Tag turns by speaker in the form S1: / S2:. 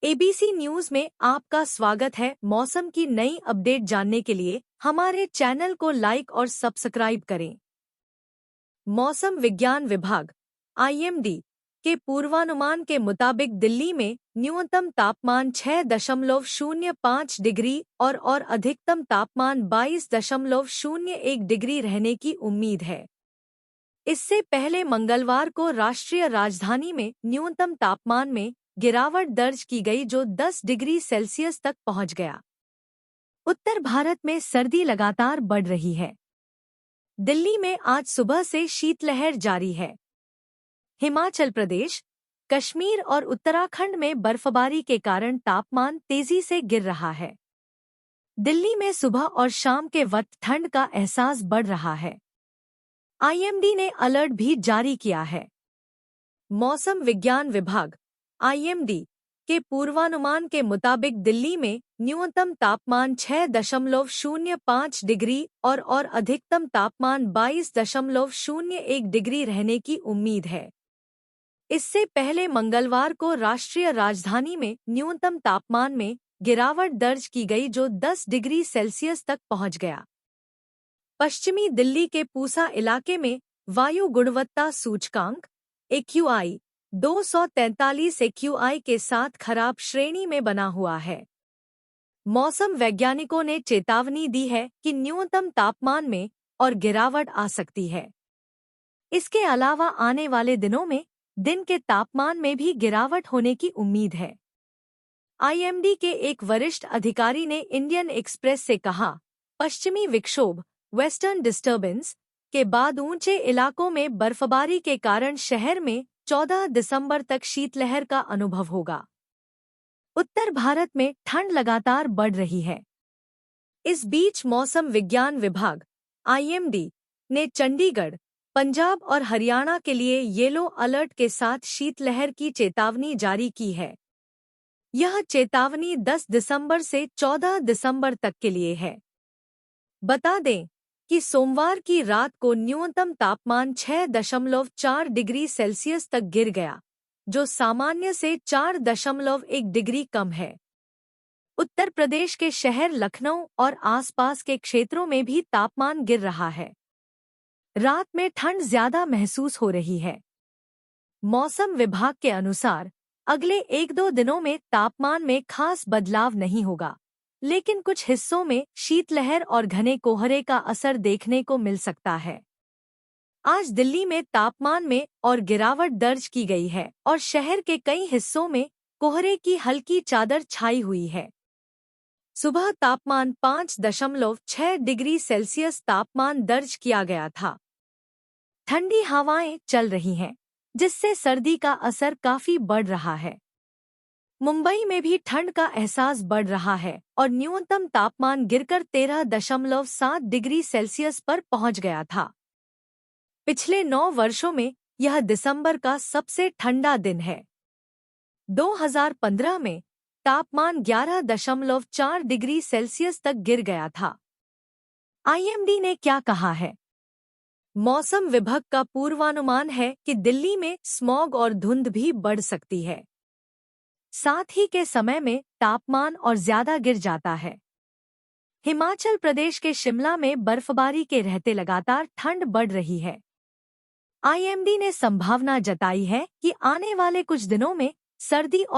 S1: ABC news में आपका स्वागत है। मौसम की नई अपडेट जानने के लिए हमारे चैनल को लाइक और सब्सक्राइब करें। मौसम विज्ञान विभाग आईएमडी के पूर्वानुमान के मुताबिक दिल्ली में न्यूनतम तापमान 6.05 डिग्री और अधिकतम तापमान 22.01 डिग्री रहने की उम्मीद है। इससे पहले मंगलवार को राष्ट्रीय राजधानी में न्यूनतम तापमान में गिरावट दर्ज की गई, जो 10 डिग्री सेल्सियस तक पहुंच गया। उत्तर भारत में सर्दी लगातार बढ़ रही है। दिल्ली में आज सुबह से शीतलहर जारी है। हिमाचल प्रदेश, कश्मीर और उत्तराखंड में बर्फबारी के कारण तापमान तेजी से गिर रहा है। दिल्ली में सुबह और शाम के वक्त ठंड का एहसास बढ़ रहा है। आईएमडी ने अलर्ट भी जारी किया है। मौसम विज्ञान विभाग आईएमडी के पूर्वानुमान के मुताबिक दिल्ली में न्यूनतम तापमान 6.05 डिग्री और अधिकतम तापमान 22.01 डिग्री रहने की उम्मीद है। इससे पहले मंगलवार को राष्ट्रीय राजधानी में न्यूनतम तापमान में गिरावट दर्ज की गई, जो 10 डिग्री सेल्सियस तक पहुंच गया। पश्चिमी दिल्ली के पूसा इलाके में वायु गुणवत्ता सूचकांक AQI 243 AQI के साथ खराब श्रेणी में बना हुआ है। मौसम वैज्ञानिकों ने चेतावनी दी है कि न्यूनतम तापमान में और गिरावट आ सकती है। इसके अलावा आने वाले दिनों में दिन के तापमान में भी गिरावट होने की उम्मीद है। आईएमडी के एक वरिष्ठ अधिकारी ने इंडियन एक्सप्रेस से कहा, पश्चिमी विक्षोभ वेस्टर्न डिस्टर्बेंस के बाद ऊंचे इलाकों में बर्फबारी के कारण शहर में 14 दिसंबर तक शीतलहर का अनुभव होगा। उत्तर भारत में ठंड लगातार बढ़ रही है। इस बीच मौसम विज्ञान विभाग आईएमडी ने चंडीगढ़, पंजाब और हरियाणा के लिए येलो अलर्ट के साथ शीतलहर की चेतावनी जारी की है। यह चेतावनी 10 दिसंबर से 14 दिसंबर तक के लिए है। बता दें कि सोमवार की रात को न्यूनतम तापमान 6.4 डिग्री सेल्सियस तक गिर गया, जो सामान्य से 4.1 डिग्री कम है। उत्तर प्रदेश के शहर लखनऊ और आसपास के क्षेत्रों में भी तापमान गिर रहा है। रात में ठंड ज्यादा महसूस हो रही है। मौसम विभाग के अनुसार अगले 1-2 दिनों में तापमान में खास बदलाव नहीं होगा, लेकिन कुछ हिस्सों में शीतलहर और घने कोहरे का असर देखने को मिल सकता है। आज दिल्ली में तापमान में और गिरावट दर्ज की गई है और शहर के कई हिस्सों में कोहरे की हल्की चादर छाई हुई है। सुबह तापमान 5.6 डिग्री सेल्सियस तापमान दर्ज किया गया था। ठंडी हवाएं चल रही हैं, जिससे सर्दी का असर काफी बढ़ रहा है। मुंबई में भी ठंड का एहसास बढ़ रहा है और न्यूनतम तापमान गिरकर 13.7 डिग्री सेल्सियस पर पहुंच गया था। पिछले 9 वर्षों में यह दिसंबर का सबसे ठंडा दिन है। 2015 में तापमान 11.4 डिग्री सेल्सियस तक गिर गया था। आईएमडी ने क्या कहा है? मौसम विभाग का पूर्वानुमान है कि दिल्ली में स्मॉग और धुंध भी बढ़ सकती है। साथ ही के समय में तापमान और ज्यादा गिर जाता है। हिमाचल प्रदेश के शिमला में बर्फबारी के रहते लगातार ठंड बढ़ रही है। आईएमडी ने संभावना जताई है कि आने वाले कुछ दिनों में सर्दी और